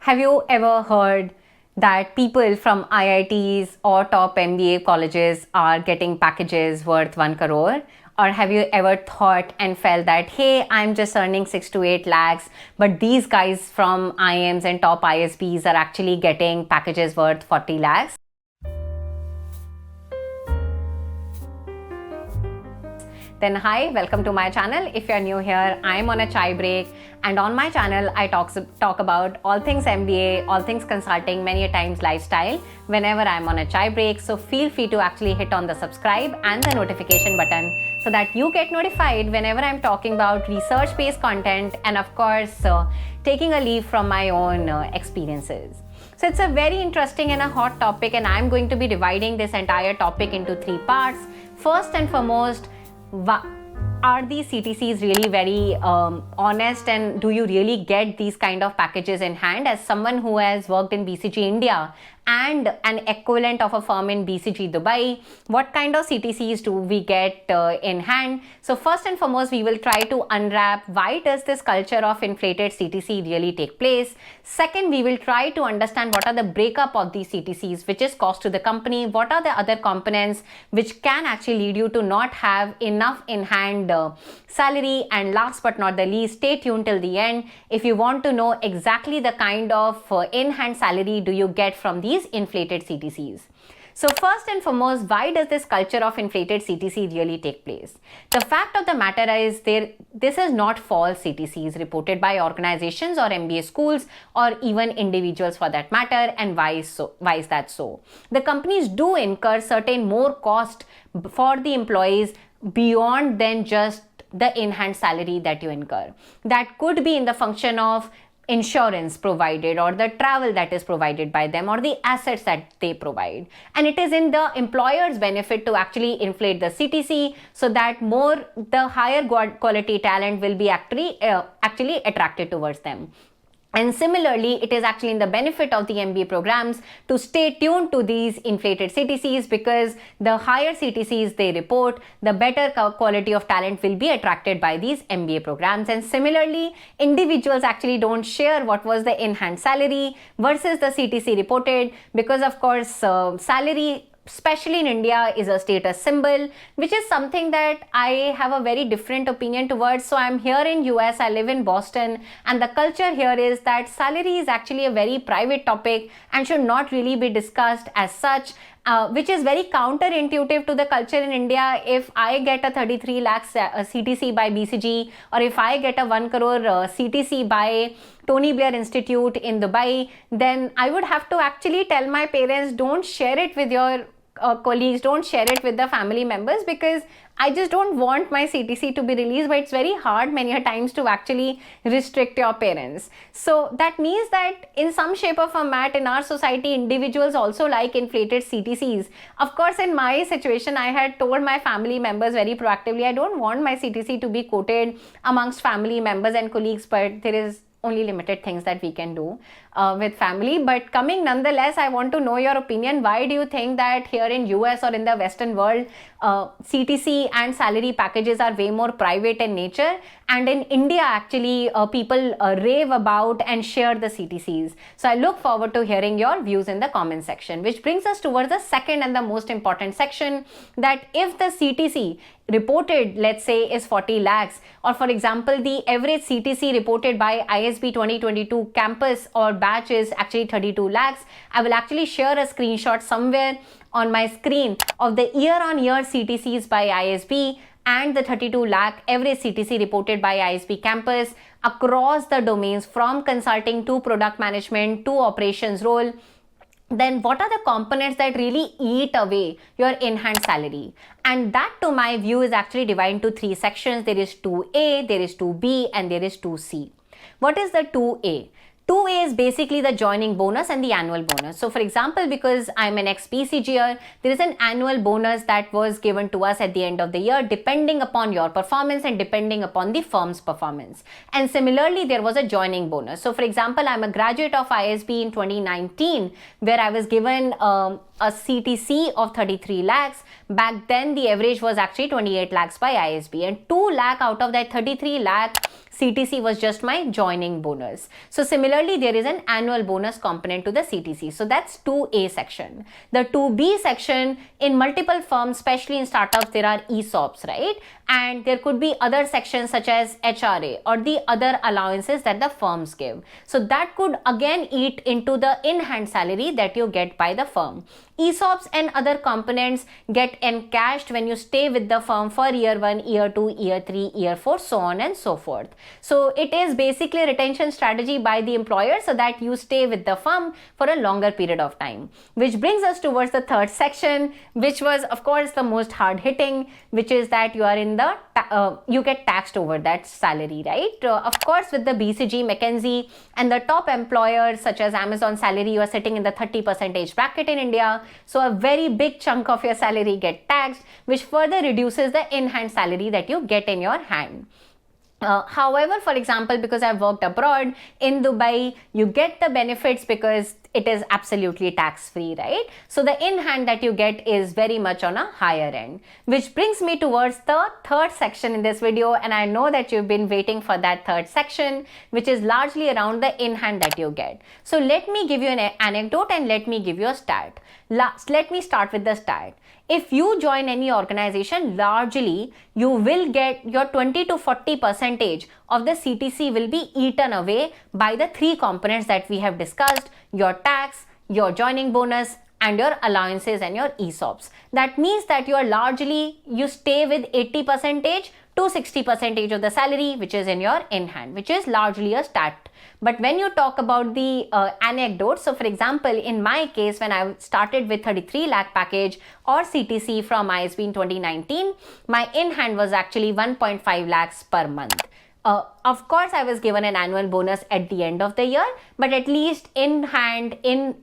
Have you ever heard that people from IITs or top MBA colleges are getting packages worth 1 crore? Or have you ever thought and felt that, hey, I'm just earning 6 to 8 lakhs, but these guys from IIMs and top ISBs are actually getting packages worth 40 lakhs? Then hi, welcome to my channel. If you're new here, I'm on a chai break, and on my channel I talk about all things MBA, all things consulting, many a times lifestyle whenever I'm on a chai break. So feel free to actually hit on the subscribe and the notification button so that you get notified whenever I'm talking about research-based content and of course taking a leaf from my own experiences. So it's a very interesting and a hot topic, and I'm going to be dividing this entire topic into 3 parts. First and foremost, are these CTCs really very honest, and do you really get these kind of packages in hand? As someone who has worked in BCG India and an equivalent of a firm in BCG Dubai, what kind of CTCs do we get in hand? So first and foremost, we will try to unwrap why does this culture of inflated CTC really take place. Second, we will try to understand what are the breakup of these CTCs, which is cost to the company, what are the other components which can actually lead you to not have enough in hand salary, and last but not the least, stay tuned till the end if you want to know exactly the kind of in hand salary do you get from these inflated CTCs. So first and foremost, why does this culture of inflated CTC really take place? The fact of the matter is this is not false CTCs reported by organizations or MBA schools or even individuals for that matter. And why is that so? The companies do incur certain more cost for the employees beyond than just the in-hand salary that you incur. That could be in the function of insurance provided, or the travel that is provided by them, or the assets that they provide. And it is in the employer's benefit to actually inflate the CTC so that the higher quality talent will be actually attracted towards them. And similarly, it is actually in the benefit of the MBA programs to stay tuned to these inflated CTCs, because the higher CTCs they report, the better quality of talent will be attracted by these MBA programs. And similarly, individuals actually don't share what was the in-hand salary versus the CTC reported, because of course salary, especially in India, is a status symbol, which is something that I have a very different opinion towards. So I'm here in US, I live in Boston, and the culture here is that salary is actually a very private topic and should not really be discussed as such. Which is very counterintuitive to the culture in India. If I get a 33 lakhs CTC by BCG, or if I get a 1 crore CTC by Tony Blair Institute in Dubai, then I would have to actually tell my parents, don't share it with your colleagues, don't share it with the family members, because I just don't want my CTC to be released. But it's very hard many a times to actually restrict your parents. So that means that in some shape or format in our society, individuals also like inflated CTCs. Of course, in my situation, I had told my family members very proactively, I don't want my CTC to be quoted amongst family members and colleagues, but there is only limited things that we can do with family. But coming nonetheless, I want to know your opinion. Why do you think that here in US or in the Western world, CTC and salary packages are way more private in nature, and in India actually people rave about and share the CTCs? So I look forward to hearing your views in the comment section, which brings us towards the second and the most important section, that if the CTC reported, let's say, is 40 lakhs, or for example, the average CTC reported by ISB 2022 campus or batch is actually 32 lakhs, I will actually share a screenshot somewhere on my screen of the year-on-year CTCs by ISB and the 32 lakh average CTC reported by ISB campus across the domains from consulting to product management to operations role. Then what are the components that really eat away your in-hand salary? And that, to my view, is actually divided into 3 sections. There is 2A, there is 2B, and there is 2C. What is the 2A? 2A is basically the joining bonus and the annual bonus. So for example, because I'm an Ex BCGer, there is an annual bonus that was given to us at the end of the year, depending upon your performance and depending upon the firm's performance. And similarly, there was a joining bonus. So for example, I'm a graduate of ISB in 2019, where I was given a CTC of 33 lakhs. Back then, the average was actually 28 lakhs by ISB, and 2 lakh out of that 33 lakh CTC was just my joining bonus. So similarly, there is an annual bonus component to the CTC. So that's 2A section. The 2B section, in multiple firms, especially in startups, there are ESOPs, right? And there could be other sections such as HRA or the other allowances that the firms give. So that could again eat into the in-hand salary that you get by the firm. ESOPs and other components get encashed when you stay with the firm for year 1, year 2, year 3, year 4, so on and so forth. So it is basically a retention strategy by the employer so that you stay with the firm for a longer period of time. Which brings us towards the third section, which was of course the most hard hitting, which is that you are in the you get taxed over that salary, right? Of course, with the BCG, McKinsey and the top employers such as Amazon salary, you are sitting in the 30% bracket in India. So a very big chunk of your salary get taxed, which further reduces the in-hand salary that you get in your hand. However, for example, because I've worked abroad in Dubai, you get the benefits because it is absolutely tax-free, right? So the in-hand that you get is very much on a higher end, which brings me towards the third section in this video. And I know that you've been waiting for that third section, which is largely around the in-hand that you get. So let me give you an anecdote and let me give you a stat. Let me start with the stat. If you join any organization, largely you will get your 20 to 40% of the CTC will be eaten away by the three components that we have discussed: your tax, your joining bonus, and your allowances and your ESOPs. That means that you stay with 80% to 60% of the salary, which is in your in-hand, which is largely a stat. But when you talk about the anecdote, so for example, in my case, when I started with 33 lakh package or CTC from ISB in 2019, my in-hand was actually 1.5 lakhs per month. Of course, I was given an annual bonus at the end of the year, but at least in hand,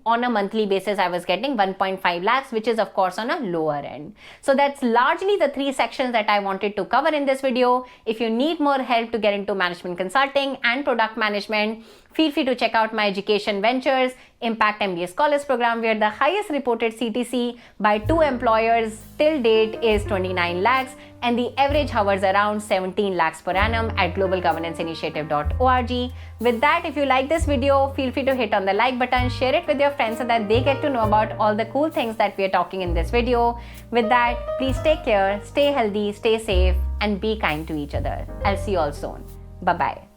on a monthly basis, I was getting 1.5 lakhs, which is of course on a lower end. So that's largely the three sections that I wanted to cover in this video. If you need more help to get into management consulting and product management, feel free to check out my education ventures, Impact MBA Scholars Program, where the highest reported CTC by two employers till date is 29 lakhs and the average hovers around 17 lakhs per annum at globalgovernance-initiative.org. With that, if you like this video, feel free to hit on the like button, share it with your friends so that they get to know about all the cool things that we are talking in this video. With that, please take care, stay healthy, stay safe, and be kind to each other. I'll see you all soon. Bye-bye.